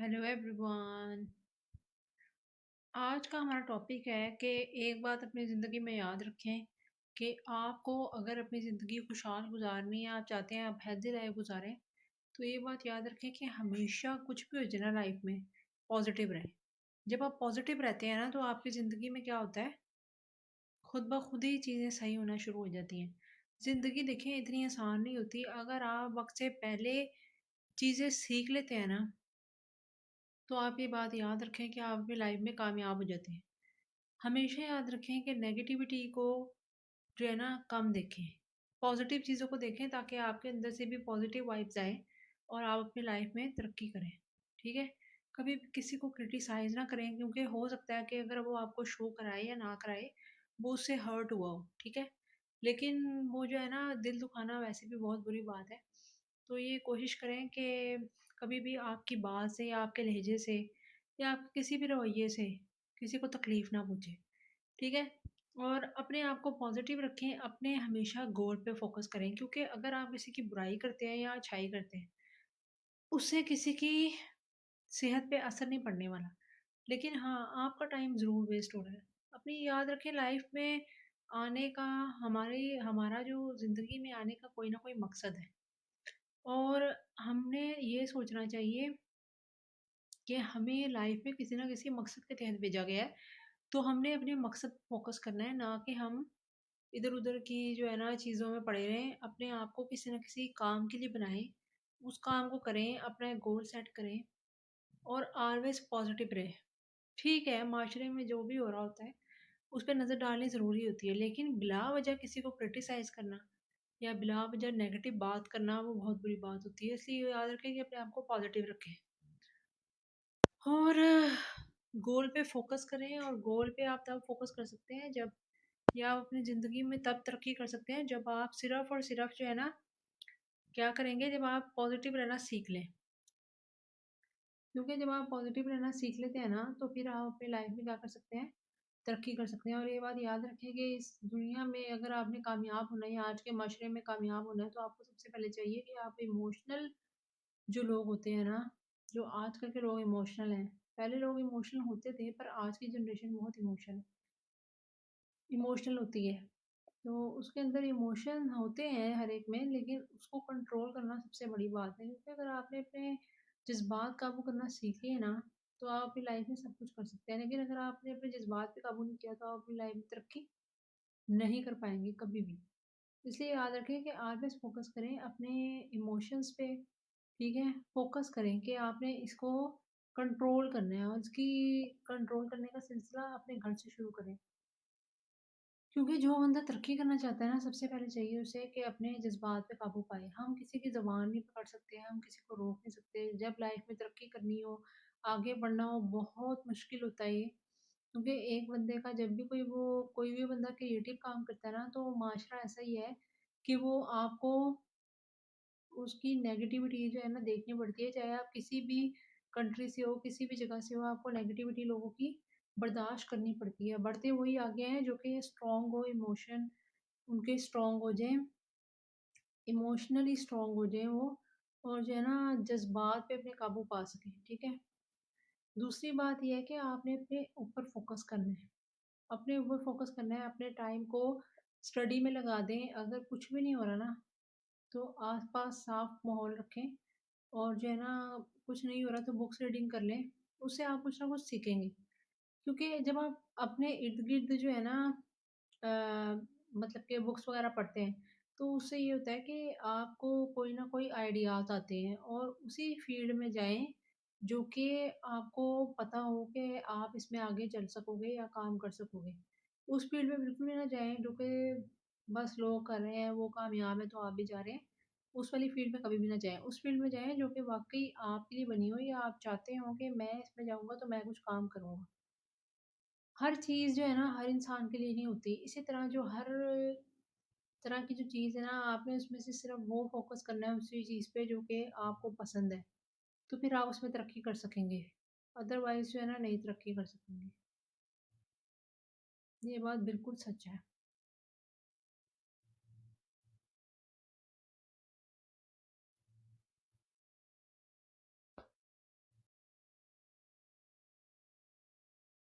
Hello everyone. आज का हमारा टॉपिक है कि एक बात अपनी ज़िंदगी में याद रखें कि आपको अगर अपनी ज़िंदगी खुशहाल गुजारनी है, आप चाहते हैं आप हेल्दी लाइफ गुजारें, तो ये बात याद रखें कि हमेशा कुछ भी हो जाए ना लाइफ में, पॉजिटिव रहें। जब आप पॉजिटिव रहते हैं ना तो आपकी ज़िंदगी में क्या होता है, खुद ब खुद ही चीज़ें सही होना शुरू हो जाती हैं। ज़िंदगी देखें इतनी आसान नहीं होती। अगर आप वक्त से पहले चीज़ें सीख लेते हैं ना, तो आप ये बात याद रखें कि आप अपनी लाइफ में कामयाब हो जाते हैं। हमेशा याद रखें कि नेगेटिविटी को जो है ना कम देखें, पॉजिटिव चीज़ों को देखें ताकि आपके अंदर से भी पॉजिटिव वाइब्स आए और आप अपनी लाइफ में तरक्की करें। ठीक है? कभी भी किसी को क्रिटिसाइज़ ना करें, क्योंकि हो सकता है कि अगर वो आपको शो कराए या ना कराए, वो उससे हर्ट हुआ हो। ठीक है? लेकिन वो जो है ना दिल दुखाना वैसे भी बहुत बुरी बात है। तो ये कोशिश करें कि कभी भी आपकी बात से या आपके लहजे से या आपके किसी भी रवैये से किसी को तकलीफ़ ना पहुँचे। ठीक है? और अपने आप को पॉज़िटिव रखें, अपने हमेशा गोल पे फ़ोकस करें, क्योंकि अगर आप किसी की बुराई करते हैं या अच्छाई करते हैं, उससे किसी की सेहत पे असर नहीं पड़ने वाला। लेकिन हाँ, आपका टाइम ज़रूर वेस्ट हो रहा है। अपनी याद रखें, लाइफ़ में आने का हमारा जो ज़िंदगी में आने का कोई ना कोई मकसद है और हमने ये सोचना चाहिए कि हमें लाइफ़ में किसी न किसी मकसद के तहत भेजा गया है। तो हमने अपने मकसद पे फ़ोकस करना है, ना कि हम इधर-उधर की जो है ना चीज़ों में पड़े रहें। अपने आप को किसी न किसी काम के लिए बनाएँ, उस काम को करें, अपना एक गोल सेट करें और ऑलवेज़ पॉज़िटिव रहें। ठीक है, माशरे में जो भी हो रहा होता है, उस पे नज़र डालनी ज़रूरी होती है, लेकिन बिला वजह किसी को क्रिटिसाइज़ करना या बिला वजह नेगेटिव बात करना, वो बहुत बुरी बात होती है। इसलिए याद रखें कि अपने आप को पॉज़िटिव रखें और गोल पे फ़ोकस करें। और गोल पे आप तब फ़ोकस कर सकते हैं जब, या आप अपनी ज़िंदगी में तब तरक्की कर सकते हैं जब आप सिर्फ़ और सिर्फ़ जो है ना, क्या करेंगे, जब आप पॉज़िटिव रहना सीख लें। क्योंकि जब आप पॉज़िटिव रहना सीख लेते हैं ना, तो फिर आप अपनी लाइफ़ में क्या कर सकते हैं, तरक्की कर सकते हैं। और ये बात याद रखें कि इस दुनिया में अगर आपने कामयाब होना है या आज के माशरे में कामयाब होना है, तो आपको सबसे पहले चाहिए कि आप इमोशनल जो लोग होते हैं ना, जो आजकल के लोग इमोशनल हैं। पहले लोग इमोशनल होते थे, पर आज की जनरेशन बहुत इमोशनल होती है। तो उसके अंदर इमोशन होते हैं हर एक में, लेकिन उसको कंट्रोल करना सबसे बड़ी बात है, क्योंकि अगर आपने अपने जज़्बात काबू करना सीख लिए ना, तो आप अपनी लाइफ़ में सब कुछ कर सकते हैं। लेकिन अगर आपने अपने जज़्बात पे काबू नहीं किया, तो आप अपनी लाइफ़ में तरक्की नहीं कर पाएँगे कभी भी। इसलिए याद रखें कि ऑलवेज़ फ़ोकस करें अपने इमोशंस पे। ठीक है? फ़ोकस करें कि आपने इसको कंट्रोल करना है और इसकी कंट्रोल करने का सिलसिला अपने घर से शुरू करें। क्योंकि जो बंदा तरक्की करना चाहता है ना, सबसे पहले चाहिए उसे कि अपने जज़्बात पे काबू पाए। हम किसी की ज़ुबान नहीं पकड़ सकते, हम किसी को रोक नहीं सकते। जब लाइफ़ में तरक्की करनी हो, आगे बढ़ना हो, बहुत मुश्किल होता है ये। क्योंकि एक बंदे का जब भी कोई भी बंदा क्रिएटिव काम करता है ना, तो माशरा ऐसा ही है कि वो आपको उसकी नेगेटिविटी जो है ना देखनी पड़ती है। चाहे आप किसी भी कंट्री से हो, किसी भी जगह से हो, आपको नेगेटिविटी लोगों की बर्दाश्त करनी पड़ती है। बढ़ते वही आगे हैं जो कि स्ट्रॉन्ग हो, इमोशन उनके स्ट्रॉन्ग हो जाएँ, इमोशनली स्ट्रॉन्ग हो जाएँ वो, और जो है ना जज़्बात पे अपने काबू पा सकें। ठीक है? दूसरी बात ये है कि आपने अपने ऊपर फ़ोकस करना है। अपने ऊपर फ़ोकस करना है, अपने टाइम को स्टडी में लगा दें। अगर कुछ भी नहीं हो रहा ना, तो आस-पास साफ माहौल रखें और जो है ना कुछ नहीं हो रहा तो बुक्स रीडिंग कर लें, उससे आप कुछ ना कुछ सीखेंगे। क्योंकि जब आप अपने इर्द-गिर्द जो है ना अ, मतलब कि बुक्स वगैरह पढ़ते हैं, तो उससे ये होता है कि आपको कोई ना कोई आइडियाज़ आते हैं और उसी फ़ील्ड में जाएँ, जो कि आपको पता हो कि आप इसमें आगे चल सकोगे या काम कर सकोगे। उस फ़ील्ड में बिल्कुल भी ना जाएँ जो कि बस लोग कर रहे हैं, वो कामयाब हैं तो आप भी जा रहे हैं। उस वाली फ़ील्ड में कभी भी ना जाएँ। उस फ़ील्ड में जाएँ जो कि वाक़ई आपके लिए बनी हो, या आप चाहते हो कि मैं इसमें जाऊँगा तो मैं कुछ काम करूँगा। हर चीज़ जो है ना हर इंसान के लिए नहीं होती। इसी तरह जो हर तरह की जो चीज़ है ना, आपने उसमें से सिर्फ़ वो फ़ोकस करना है उसी चीज़ पे जो कि आपको पसंद है। तो फिर आप उसमें तरक्की कर सकेंगे। अदरवाइज़ जो है ना नहीं तरक्की कर सकेंगे। ये बात बिल्कुल सच है।